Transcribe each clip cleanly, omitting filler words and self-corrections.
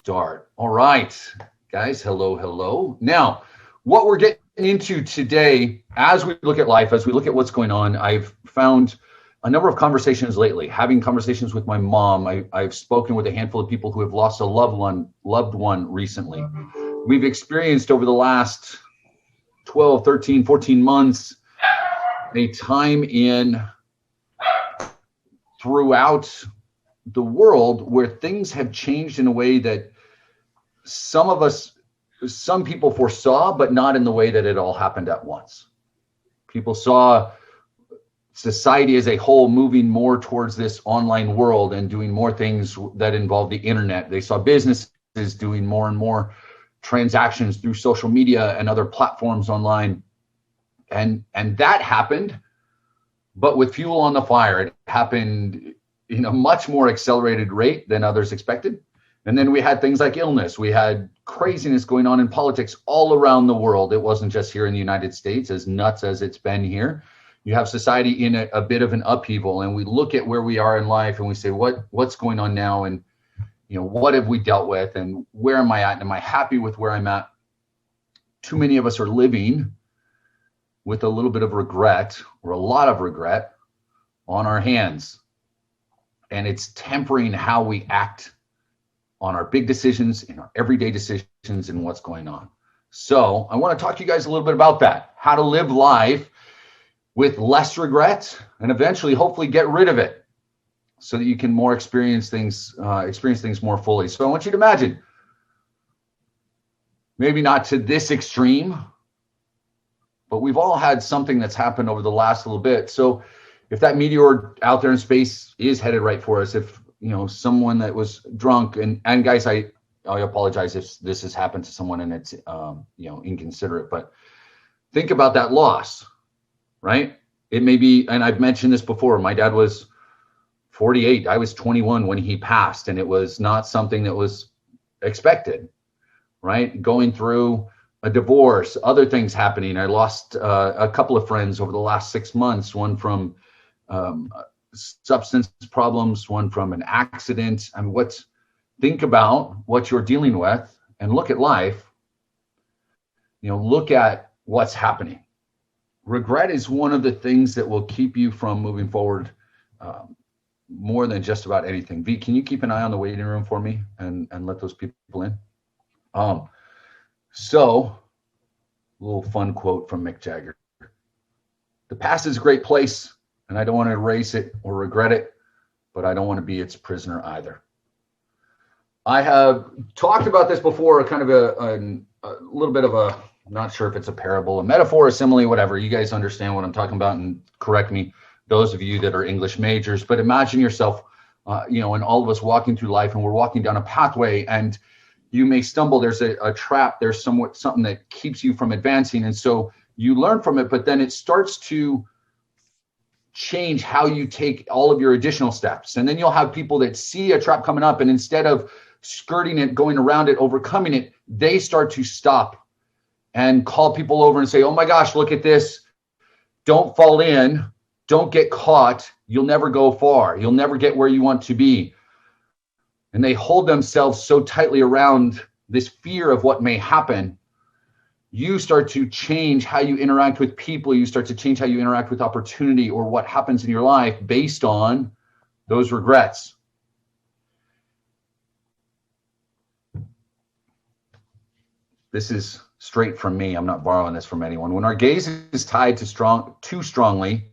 start. All right, guys, hello. Now, what we're getting into today, as we look at life, as we look at what's going on, I've found a number of conversations lately, having conversations with my mom. I've spoken with a handful of people who have lost a loved one recently. We've experienced over the last 12, 13, 14 months, a time throughout the world where things have changed in a way that some people foresaw, but not in the way that it all happened at once. People saw society as a whole moving more towards this online world and doing more things that involve the internet. They saw businesses doing more and more transactions through social media and other platforms online. And that happened, but with fuel on the fire. It happened in a much more accelerated rate than others expected. And then we had things like illness. We had craziness going on in politics all around the world. It wasn't just here in the United States, as nuts as it's been here. You have society in a bit of an upheaval, and we look at where we are in life and we say, what's going on now? And, what have we dealt with, and where am I at? And am I happy with where I'm at? Too many of us are living with a little bit of regret, or a lot of regret, on our hands. And it's tempering how we act on our big decisions, in our everyday decisions, and what's going on. So I want to talk to you guys a little bit about that, how to live life with less regret, and eventually, hopefully, get rid of it so that you can experience things more fully. So I want you to imagine, maybe not to this extreme, but we've all had something that's happened over the last little bit. So if that meteor out there in space is headed right for us, if someone that was drunk, and guys, I apologize if this has happened to someone and it's inconsiderate, but think about that loss, right? It may be, and I've mentioned this before, my dad was 48, I was 21 when he passed, and it was not something that was expected, right? Going through a divorce, other things happening. I lost a couple of friends over the last 6 months, one from substance problems, one from an accident. Think about what you're dealing with and look at life, look at what's happening. Regret is one of the things that will keep you from moving forward more than just about anything. V, can you keep an eye on the waiting room for me and let those people in? So, a little fun quote from Mick Jagger. The past is a great place, and I don't want to erase it or regret it, but I don't want to be its prisoner either. I have talked about this before, kind of a little bit of a, I'm not sure if it's a parable, a metaphor, a simile, whatever. You guys understand what I'm talking about, and correct me, those of you that are English majors. But imagine yourself, and all of us walking through life, and we're walking down a pathway, and you may stumble. There's a trap. There's something that keeps you from advancing. And so you learn from it, but then it starts to change how you take all of your additional steps. And then you'll have people that see a trap coming up, and instead of skirting it, going around it, overcoming it, they start to stop and call people over and say, oh my gosh, look at this. Don't fall in. Don't get caught. You'll never go far. You'll never get where you want to be. And they hold themselves so tightly around this fear of what may happen. You start to change how you interact with people. You start to change how you interact with opportunity or what happens in your life based on those regrets. This is straight from me. I'm not borrowing this from anyone. When our gaze is tied too strongly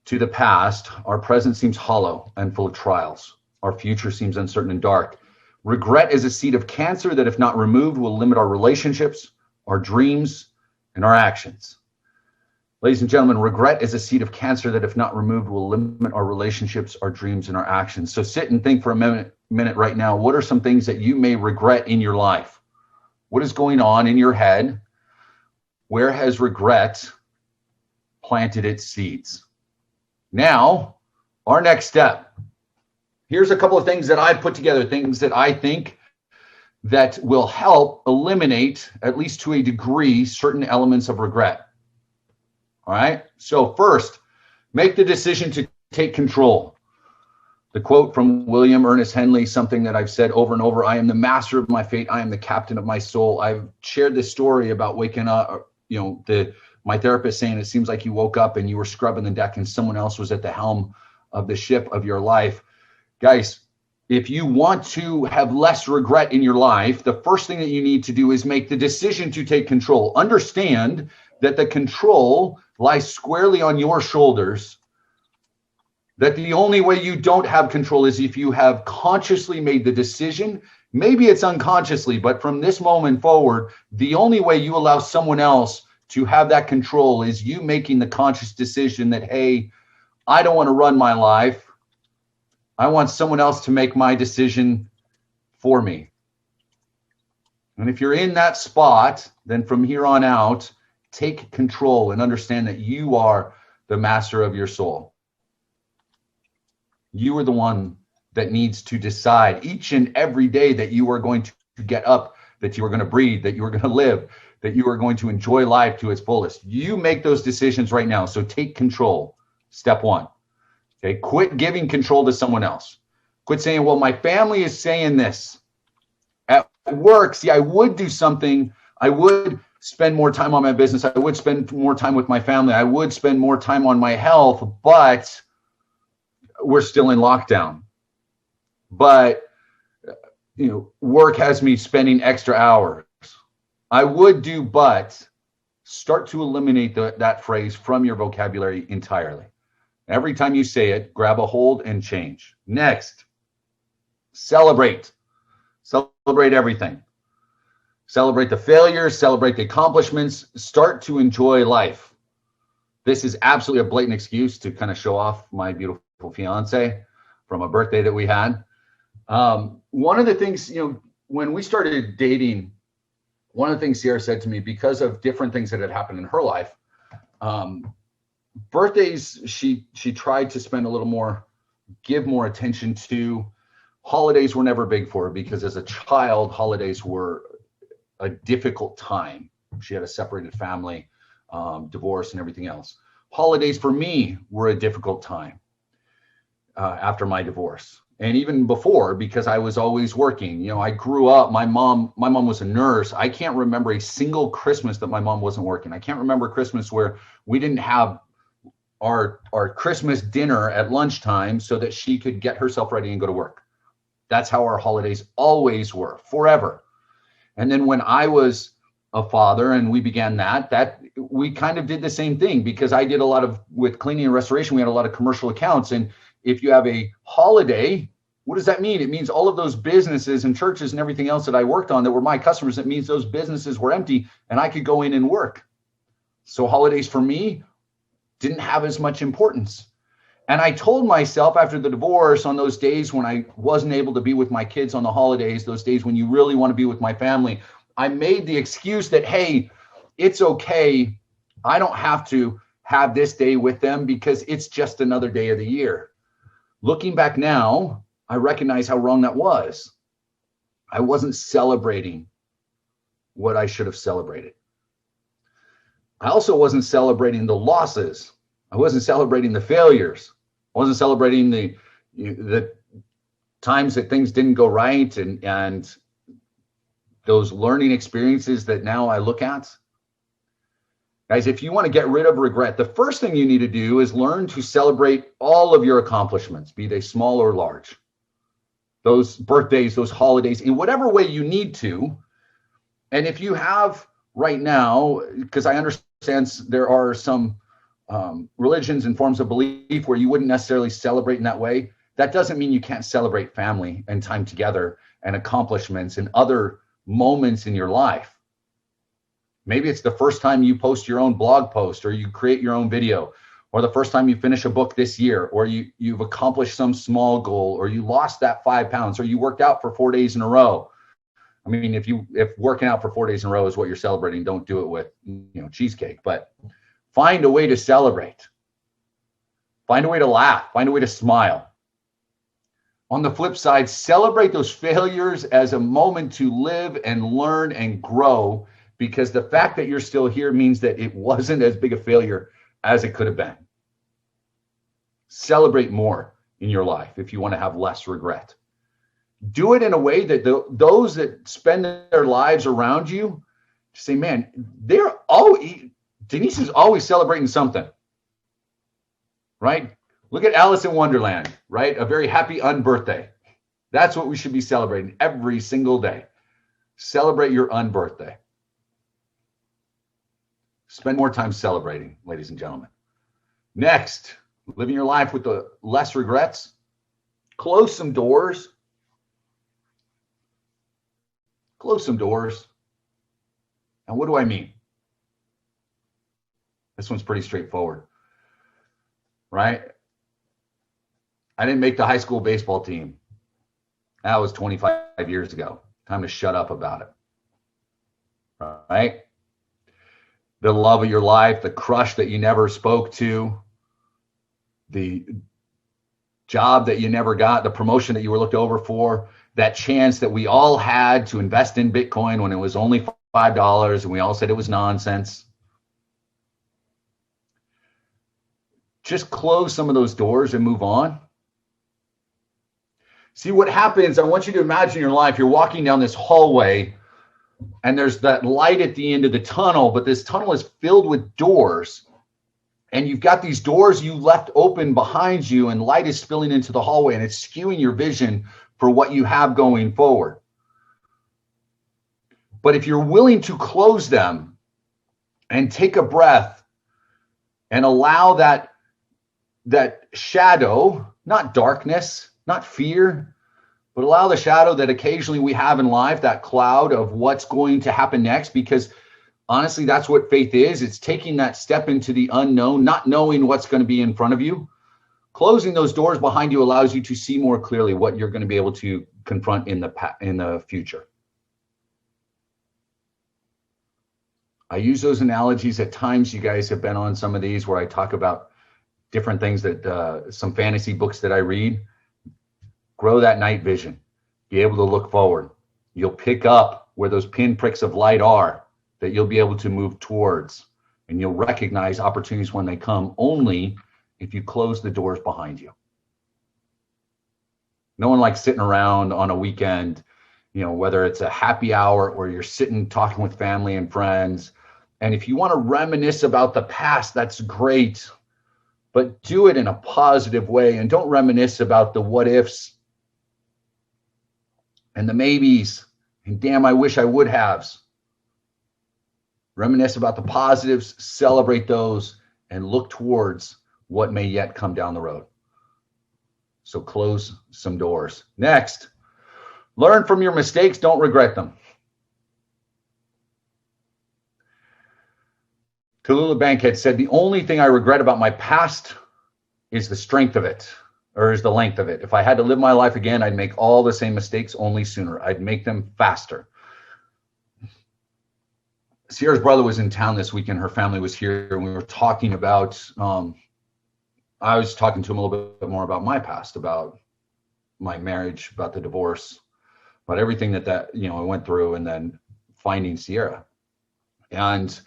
to the past, our present seems hollow and full of trials. Our future seems uncertain and dark. Regret is a seed of cancer that, if not removed, will limit our relationships, our dreams, and our actions. Ladies and gentlemen, regret is a seed of cancer that, if not removed, will limit our relationships, our dreams, and our actions. So sit and think for a minute right now. What are some things that you may regret in your life? What is going on in your head? Where has regret planted its seeds? Now, our next step. Here's a couple of things that I've put together, things that I think that will help eliminate, at least to a degree, certain elements of regret. All right. So first, make the decision to take control. The quote from William Ernest Henley, something that I've said over and over: I am the master of my fate. I am the captain of my soul. I've shared this story about waking up, my therapist saying it seems like you woke up and you were scrubbing the deck and someone else was at the helm of the ship of your life. Guys, if you want to have less regret in your life, the first thing that you need to do is make the decision to take control. Understand that the control lies squarely on your shoulders. That the only way you don't have control is if you have consciously made the decision. Maybe it's unconsciously, but from this moment forward, the only way you allow someone else to have that control is you making the conscious decision that, hey, I don't want to run my life. I want someone else to make my decision for me. And if you're in that spot, then from here on out, take control and understand that you are the master of your soul. You are the one that needs to decide each and every day that you are going to get up, that you are going to breathe, that you are going to live, that you are going to enjoy life to its fullest. You make those decisions right now. So take control. Step one. Okay. Quit giving control to someone else. Quit saying, well, my family is saying this. At work, see, I would do something. I would spend more time on my business. I would spend more time with my family. I would spend more time on my health, but we're still in lockdown. But work has me spending extra hours. I would do, but start to eliminate that phrase from your vocabulary entirely. Every time you say it, grab a hold and change. Next, celebrate. Celebrate everything. Celebrate the failures, celebrate the accomplishments, start to enjoy life. This is absolutely a blatant excuse to kind of show off my beautiful fiance from a birthday that we had. One of the things, when we started dating, one of the things Sierra said to me, because of different things that had happened in her life, birthdays, she tried to spend a little more, give more attention to. Holidays were never big for her because as a child, holidays were a difficult time. She had a separated family, divorce and everything else. Holidays for me were a difficult time. After my divorce, and even before, because I was always working. I grew up, my mom was a nurse. I can't remember a single Christmas that my mom wasn't working. I can't remember Christmas where we didn't have our Christmas dinner at lunchtime so that she could get herself ready and go to work. That's how our holidays always were, forever. And then when I was a father and we began that we kind of did the same thing, because I did a lot of, with cleaning and restoration, we had a lot of commercial accounts. And if you have a holiday, what does that mean? It means all of those businesses and churches and everything else that I worked on that were my customers, it means those businesses were empty and I could go in and work. So holidays for me didn't have as much importance. And I told myself after the divorce, on those days when I wasn't able to be with my kids on the holidays, those days when you really want to be with my family, I made the excuse that, hey, it's okay. I don't have to have this day with them because it's just another day of the year. Looking back now, I recognize how wrong that was. I wasn't celebrating what I should have celebrated. I also wasn't celebrating the losses. I wasn't celebrating the failures. I wasn't celebrating the times that things didn't go right and those learning experiences that now I look at. Guys, if you want to get rid of regret, the first thing you need to do is learn to celebrate all of your accomplishments, be they small or large. Those birthdays, those holidays, in whatever way you need to. And if you have right now, because I understand there are some religions and forms of belief where you wouldn't necessarily celebrate in that way, that doesn't mean you can't celebrate family and time together and accomplishments and other moments in your life. Maybe it's the first time you post your own blog post, or you create your own video, or the first time you finish a book this year, or you've accomplished some small goal, or you lost that 5 pounds, or you worked out for 4 days in a row. I mean, if working out for 4 days in a row is what you're celebrating, don't do it with cheesecake, but find a way to celebrate. Find a way to laugh, find a way to smile. On the flip side, celebrate those failures as a moment to live and learn and grow, because the fact that you're still here means that it wasn't as big a failure as it could have been. Celebrate more. in your life if you want to have less regret. Do it in a way that those that spend their lives around you say, man, Denise is always celebrating something, right? Look at Alice in Wonderland, right? A very happy unbirthday. That's what we should be celebrating every single day. Celebrate your unbirthday. Spend more time celebrating, ladies and gentlemen. Next, living your life with the less regrets. Close some doors. Close some doors. And what do I mean? This one's pretty straightforward, right? I didn't make the high school baseball team. That was 25 years ago. Time to shut up about it, right? The love of your life, the crush that you never spoke to, the job that you never got, the promotion that you were looked over for, that chance that we all had to invest in Bitcoin when it was only $5 and we all said it was nonsense. Just close some of those doors and move on. See what happens. I want you to imagine your life. You're walking down this hallway and there's that light at the end of the tunnel, but this tunnel is filled with doors. And you've got these doors you left open behind you and light is spilling into the hallway and it's skewing your vision for what you have going forward. But if you're willing to close them and take a breath and allow that shadow, not darkness, not fear, but allow the shadow that occasionally we have in life, that cloud of what's going to happen next, because honestly, that's what faith is. It's taking that step into the unknown, not knowing what's going to be in front of you. Closing those doors behind you allows you to see more clearly what you're going to be able to confront in the future. I use those analogies at times. You guys have been on some of these where I talk about different things that some fantasy books that I read. Grow that night vision. Be able to look forward. You'll pick up where those pinpricks of light are that you'll be able to move towards, and you'll recognize opportunities when they come only if you close the doors behind you. No one likes sitting around on a weekend, whether it's a happy hour or you're sitting talking with family and friends. And if you want to reminisce about the past, that's great, but do it in a positive way and don't reminisce about the what ifs and the maybes and damn, I wish I would haves. Reminisce about the positives, celebrate those, and look towards what may yet come down the road. So close some doors. Next, learn from your mistakes, don't regret them. Tallulah Bankhead said, the only thing I regret about my past is the strength of it, or is the length of it. If I had to live my life again, I'd make all the same mistakes, only sooner. I'd make them faster. Sierra's brother was in town this weekend. Her family was here, and we were talking about, I was talking to him a little bit more about my past, about my marriage, about the divorce, about everything that I went through, and then finding Sierra. And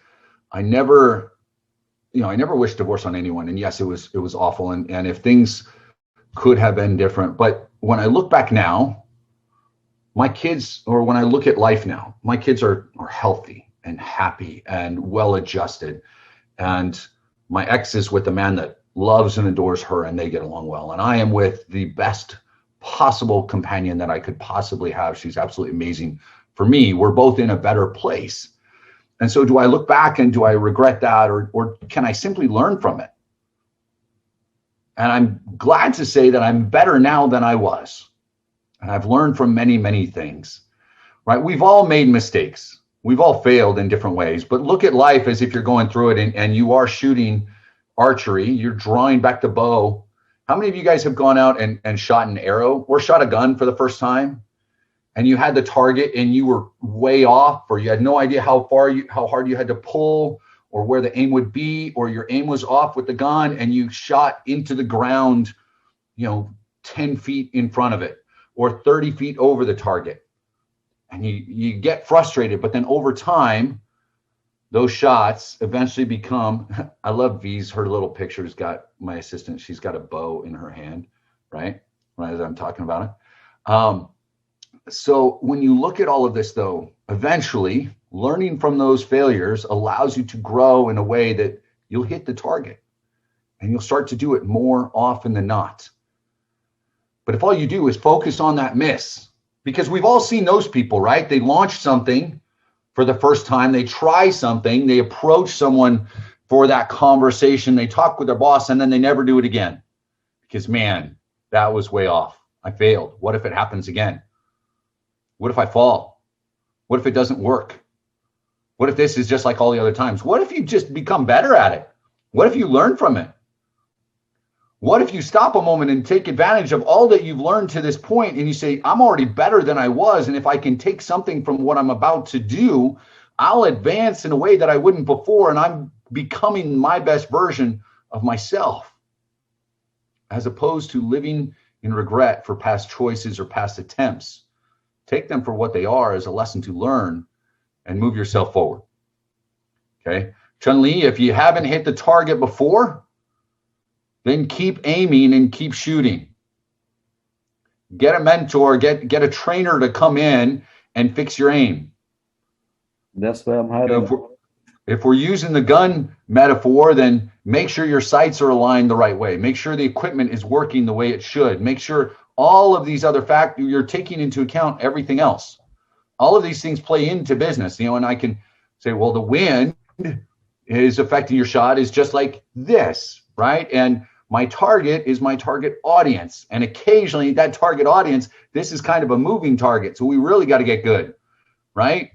I never wished divorce on anyone. And yes, it was awful. And if things could have been different, but when I look back now, my kids, or when I look at life now, my kids are healthy and happy and well-adjusted. And my ex is with a man that loves and adores her, and they get along well. And I am with the best possible companion that I could possibly have. She's absolutely amazing for me. We're both in a better place. And so do I look back and do I regret that, or can I simply learn from it? And I'm glad to say that I'm better now than I was. And I've learned from many, many things, right? We've all made mistakes. We've all failed in different ways, but look at life as if you're going through it and you are shooting archery, you're drawing back the bow. How many of you guys have gone out and shot an arrow or shot a gun for the first time, and you had the target and you were way off, or you had no idea how hard you had to pull, or where the aim would be, or your aim was off with the gun and you shot into the ground, 10 feet in front of it or 30 feet over the target? And you get frustrated, but then over time, those shots eventually become, I love V's, her little picture's got my assistant, she's got a bow in her hand. right? Right as I'm talking about it. So when you look at all of this, though, eventually learning from those failures allows you to grow in a way that you'll hit the target and you'll start to do it more often than not. But if all you do is focus on that miss, because we've all seen those people, right? They launch something for the first time, they try something, they approach someone for that conversation, they talk with their boss, and then they never do it again. Because, man, that was way off. I failed. What if it happens again? What if I fall? What if it doesn't work? What if this is just like all the other times? What if you just become better at it? What if you learn from it? What if you stop a moment and take advantage of all that you've learned to this point and you say, I'm already better than I was, and if I can take something from what I'm about to do, I'll advance in a way that I wouldn't before, and I'm becoming my best version of myself, as opposed to living in regret for past choices or past attempts. Take them for what they are as a lesson to learn and move yourself forward. Okay. Chun-Li, if you haven't hit the target before, then keep aiming and keep shooting. Get a mentor, get a trainer to come in and fix your aim. That's where I'm heading. If we're using the gun metaphor, then make sure your sights are aligned the right way. Make sure the equipment is working the way it should. Make sure all of these other factors, you're taking into account everything else. All of these things play into business, and I can say, well, the wind is affecting your shot is just like this, right? And my target is my target audience. And occasionally that target audience, this is kind of a moving target. So we really got to get good, right?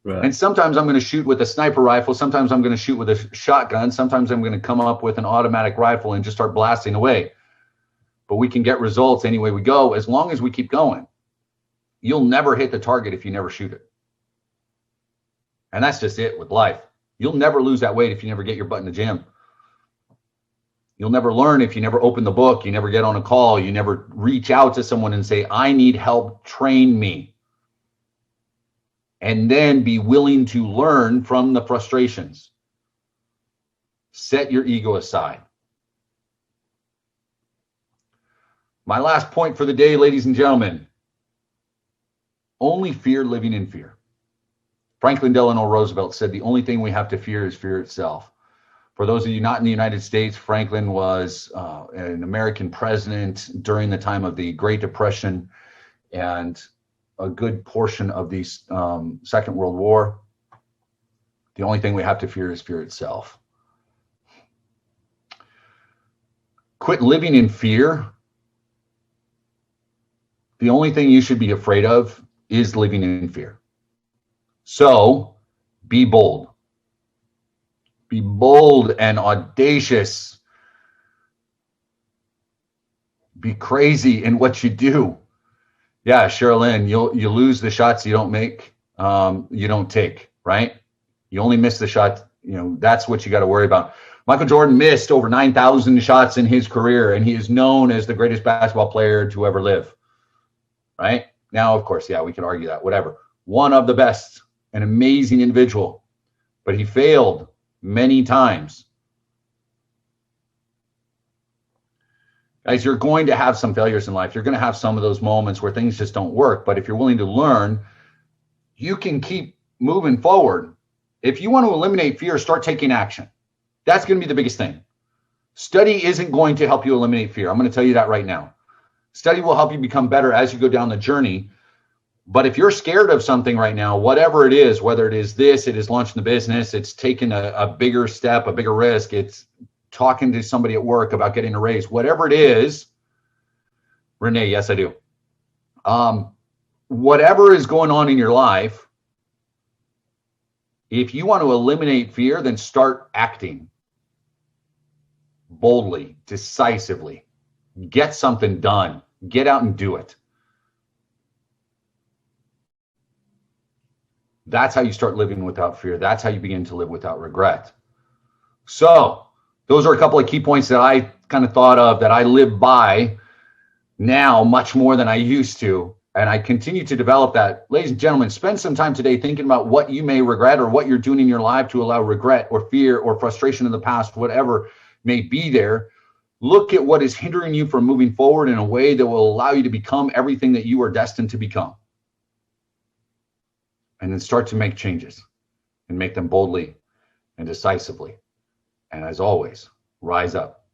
Right. And sometimes I'm going to shoot with a sniper rifle. Sometimes I'm going to shoot with a shotgun. Sometimes I'm going to come up with an automatic rifle and just start blasting away. But we can get results any way we go as long as we keep going. You'll never hit the target if you never shoot it. And that's just it with life. You'll never lose that weight if you never get your butt in the gym. You'll never learn if you never open the book, you never get on a call, you never reach out to someone and say, I need help, train me. And then be willing to learn from the frustrations. Set your ego aside. My last point for the day, ladies and gentlemen, only fear living in fear. Franklin Delano Roosevelt said the only thing we have to fear is fear itself. For those of you not in the United States, Franklin was an American president during the time of the Great Depression and a good portion of the Second World War. The only thing we have to fear is fear itself. Quit living in fear. The only thing you should be afraid of is living in fear. So be bold. Be bold and audacious. Be crazy in what you do. Yeah, Sherilyn, you lose the shots you don't make, you don't take, right? You only miss the shot, that's what you got to worry about. Michael Jordan missed over 9,000 shots in his career, and he is known as the greatest basketball player to ever live, right? Now, of course, yeah, we can argue that, whatever. One of the best, an amazing individual, but he failed many times. Guys, you're going to have some failures in life. You're going to have some of those moments where things just don't work. But if you're willing to learn, you can keep moving forward. If you want to eliminate fear, start taking action. That's going to be the biggest thing. Study isn't going to help you eliminate fear. I'm going to tell you that right now. Study will help you become better as you go down the journey. But if you're scared of something right now, whatever it is, whether it is this, it is launching the business, it's taking a bigger step, a bigger risk, it's talking to somebody at work about getting a raise, whatever it is, Renee, yes, I do. Whatever is going on in your life, if you want to eliminate fear, then start acting boldly, decisively. Get something done. Get out and do it. That's how you start living without fear. That's how you begin to live without regret. So those are a couple of key points that I kind of thought of that I live by now much more than I used to. And I continue to develop that. Ladies and gentlemen, spend some time today thinking about what you may regret or what you're doing in your life to allow regret or fear or frustration in the past, whatever may be there. Look at what is hindering you from moving forward in a way that will allow you to become everything that you are destined to become. And then start to make changes and make them boldly and decisively. And as always, rise up.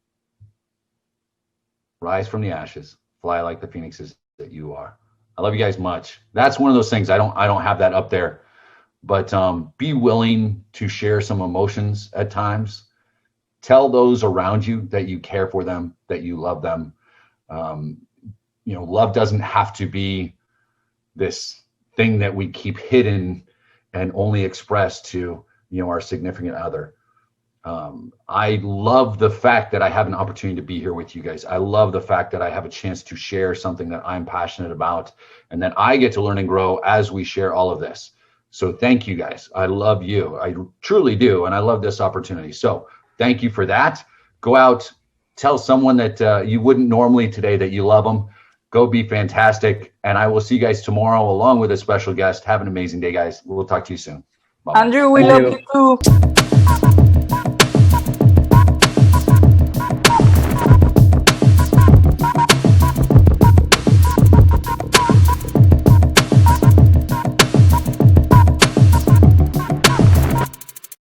Rise from the ashes. Fly like the phoenixes that you are. I love you guys much. That's one of those things. I don't have that up there, but be willing to share some emotions at times. Tell those around you that you care for them, that you love them. Love doesn't have to be this thing that we keep hidden and only express to, our significant other. I love the fact that I have an opportunity to be here with you guys. I love the fact that I have a chance to share something that I'm passionate about and that I get to learn and grow as we share all of this. So thank you guys. I love you. I truly do. And I love this opportunity. So thank you for that. Go out, tell someone that you wouldn't normally today that you love them. Go be fantastic. And I will see you guys tomorrow along with a special guest. Have an amazing day, guys. We'll talk to you soon. Bye. Andrew, we love you too.